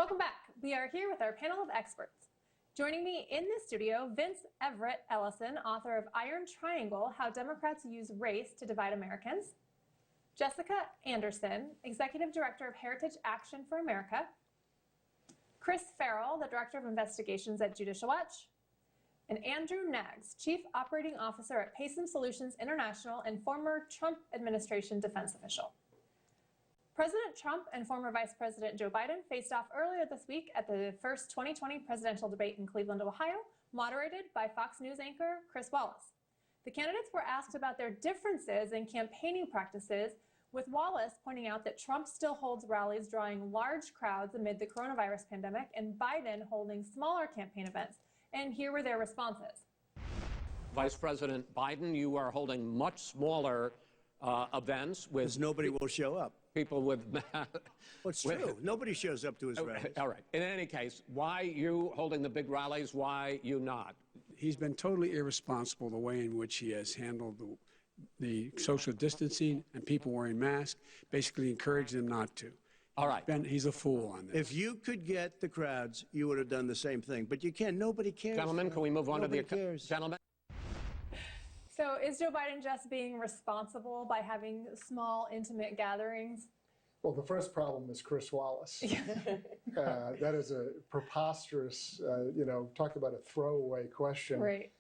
Welcome back. We are here with our panel of experts. Joining me in the studio, Vince Everett Ellison, author of Iron Triangle, How Democrats Use Race to Divide Americans. Jessica Anderson, Executive Director of Heritage Action for America. Chris Farrell, the Director of Investigations at Judicial Watch. And Andrew Naggs, Chief Operating Officer at Payson Solutions International and former Trump administration defense official. President Trump and former Vice President Joe Biden faced off earlier this week at the first 2020 presidential debate in Cleveland, Ohio, moderated by Fox News anchor Chris Wallace. The candidates were asked about their differences in campaigning practices, with Wallace pointing out that Trump still holds rallies drawing large crowds amid the coronavirus pandemic and Biden holding smaller campaign events. And here were their responses. Vice President Biden, you are holding much smaller events with... Because nobody will show up. People with... Well, it's true. Nobody shows up to his rallies. All right. In any case, why you holding the big rallies? Why you not? He's been totally irresponsible the way in which he has handled the social distancing and people wearing masks, basically encouraged them not to. All right. He's a fool on this. If you could get the crowds, you would have done the same thing. But you can't. Nobody cares. Gentlemen, can we move on Nobody to the... cares. Gentlemen? So is Joe Biden just being responsible by having small, intimate gatherings? Well, the first problem is Chris Wallace. That is a preposterous, talk about a throwaway question. Right.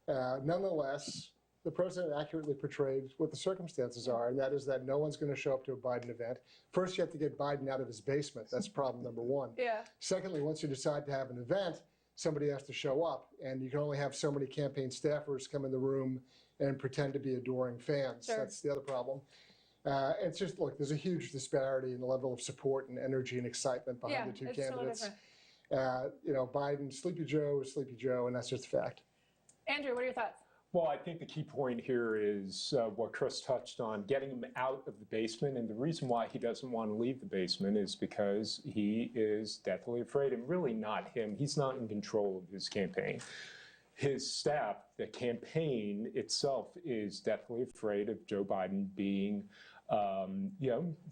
Nonetheless, the president accurately portrayed what the circumstances are, and that is that no one's going to show up to a Biden event. First, you have to get Biden out of his basement. That's problem number one. Yeah. Secondly, once you decide to have an event, somebody has to show up, and you can only have so many campaign staffers come in the room and pretend to be adoring fans. Sure. That's the other problem. It's just, look, there's a huge disparity in the level of support and energy and excitement behind the two candidates. Biden, Sleepy Joe is Sleepy Joe, and that's just a fact. Andrew, what are your thoughts? Well, I think the key point here is what Chris touched on, getting him out of the basement. And the reason why he doesn't want to leave the basement is because he is deathly afraid, and really not him. He's not in control of his campaign. His staff, the campaign itself, is deathly afraid of Joe Biden being,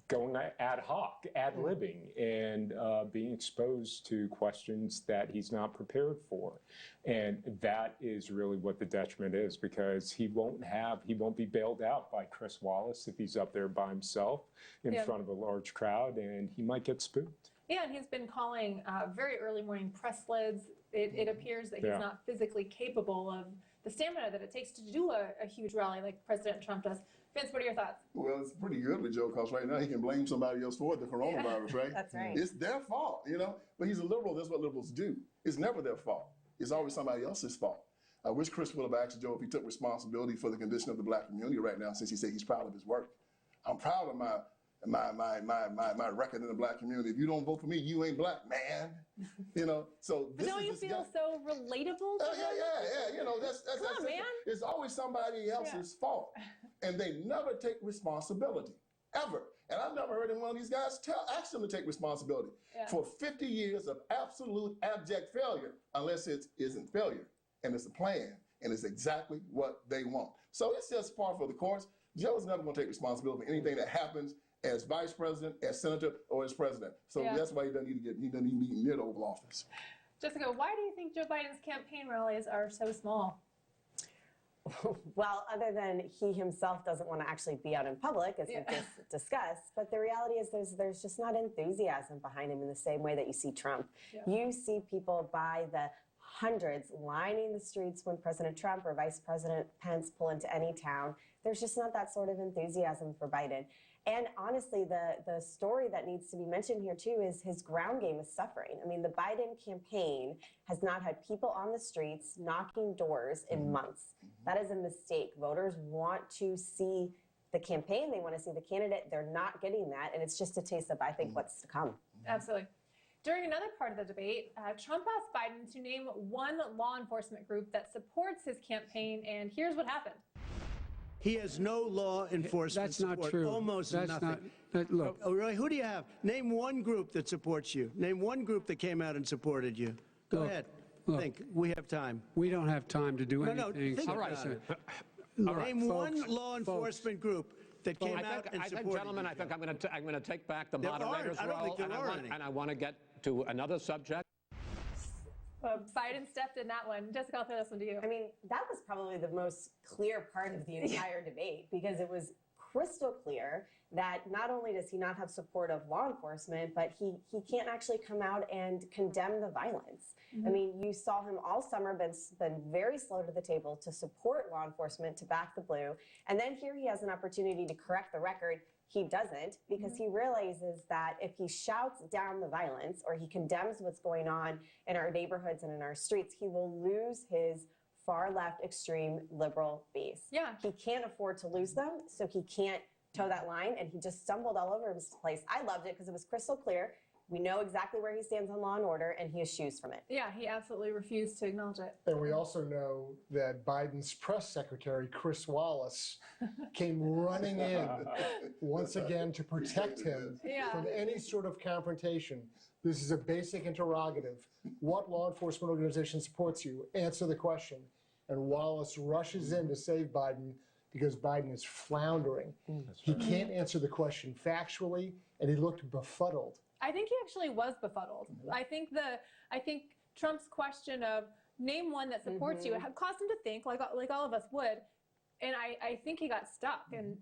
going ad hoc, ad-libbing, and being exposed to questions that he's not prepared for. And that is really what the detriment is, because he won't be bailed out by Chris Wallace if he's up there by himself in front of a large crowd, and he might get spooked. Yeah, and he's been calling very early morning press lids. It appears that he's not physically capable of the stamina that it takes to do a huge rally like President Trump does. Vince, what are your thoughts? Well, it's pretty good with Joe, because right now he can blame somebody else for the coronavirus, right? That's right. It's their fault, But he's a liberal. That's what liberals do. It's never their fault. It's always somebody else's fault. I wish Chris would have asked Joe if he took responsibility for the condition of the black community right now, since he said he's proud of his work. I'm proud of my record in the black community. If you don't vote for me, you ain't black, man. So this don't you feel so relatable to him? Yeah. That's Come on, man. It's always somebody else's fault, and they never take responsibility ever. And I've never heard one of these guys ask them to take responsibility for 50 years of absolute abject failure, unless it isn't failure and it's a plan and it's exactly what they want. So it's just par for the course. Joe's never going to take responsibility for anything that happens as vice president, as senator, or as president. So that's why he doesn't even be near the Oval Office. Jessica, why do you think Joe Biden's campaign rallies are so small? Well, other than he himself doesn't want to actually be out in public, as we just discussed, but the reality is there's just not enthusiasm behind him in the same way that you see Trump. Yeah. You see people by the hundreds lining the streets when President Trump or Vice President Pence pull into any town. There's just not that sort of enthusiasm for Biden. And honestly, the story that needs to be mentioned here, too, is his ground game is suffering. I mean, the Biden campaign has not had people on the streets knocking doors in months. That is a mistake. Voters want to see the campaign. They want to see the candidate. They're not getting that. And it's just a taste of, I think, what's to come. Absolutely. During another part of the debate, Trump asked Biden to name one law enforcement group that supports his campaign, and here's what happened. He has no law enforcement That's not support. true. Almost That's nothing. Look. Oh, really? Who do you have? Name one group that supports you. Name one group that came out and supported you. Go ahead. Think. We have time. We don't have time to do anything. Think All about right. it. Name one law enforcement group that came out and I think, supported gentlemen, you, I think Joe. I'm going to take back the There aren't. moderator's I don't think role, there are any. and I want to get to another subject. Biden stepped in that one. Jessica, I'll throw this one to you. I mean, that was probably the most clear part of the entire debate because it was crystal clear that not only does he not have support of law enforcement, but he can't actually come out and condemn the violence. I mean, you saw him all summer been very slow to the table to support law enforcement, to back the blue. And then here he has an opportunity to correct the record. He doesn't because he realizes that if he shouts down the violence or he condemns what's going on in our neighborhoods and in our streets, he will lose his far left extreme liberal base. Yeah. He can't afford to lose them, so he can't toe that line, and he just stumbled all over his place. I loved it because it was crystal clear. We know exactly where he stands on law and order, and he eschews from it. Yeah, he absolutely refused to acknowledge it. And we also know that Biden's press secretary, Chris Wallace, came running in once again to protect him from any sort of confrontation. This is a basic interrogative. What law enforcement organization supports you? Answer the question. And Wallace rushes in to save Biden because Biden is floundering. He can't answer the question factually, and he looked befuddled. I think he actually was befuddled. I think Trump's question of name one that supports you caused him to think, like all of us would. And I think he got stuck. And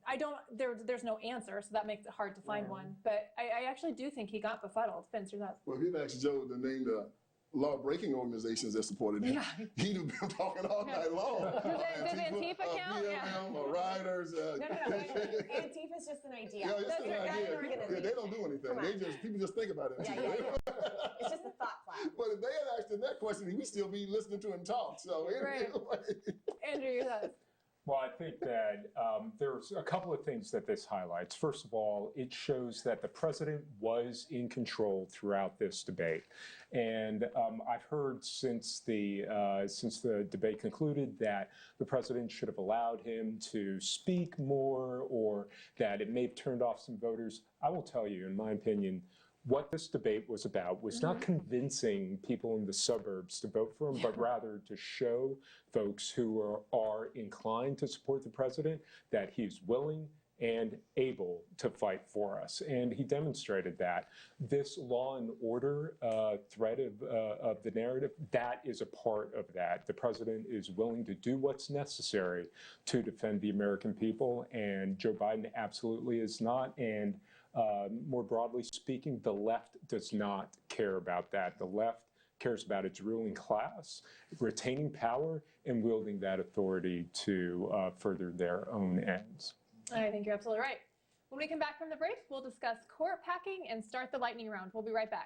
there's no answer, so that makes it hard to find one. But I actually do think he got befuddled. Vince, your thoughts? Well, if you'd asked Joe to name the law-breaking organizations that supported him, he'd have been talking all night long. Does Antifa count? BLM, or rioters. No. Antifa's just an idea. Yeah, it's just an That's idea. an organization. They don't do anything. People just think about it. Yeah. It's just a thought cloud. But if they had asked him that question, we'd still be listening to him talk. So Right. Andrew, your thoughts? Well, I think that there's a couple of things that this highlights. First of all, it shows that the president was in control throughout this debate. And I've heard since the debate concluded that the president should have allowed him to speak more, or that it may have turned off some voters. I will tell you, in my opinion, what this debate was about was not convincing people in the suburbs to vote for him, but rather to show folks who are inclined to support the president that he's willing and able to fight for us. And he demonstrated that. This law and order thread of the narrative, that is a part of that. The president is willing to do what's necessary to defend the American people, and Joe Biden absolutely is not. And more broadly speaking, the left does not care about that. The left cares about its ruling class, retaining power, and wielding that authority to further their own ends. I think you're absolutely right. When we come back from the break, we'll discuss court packing and start the lightning round. We'll be right back.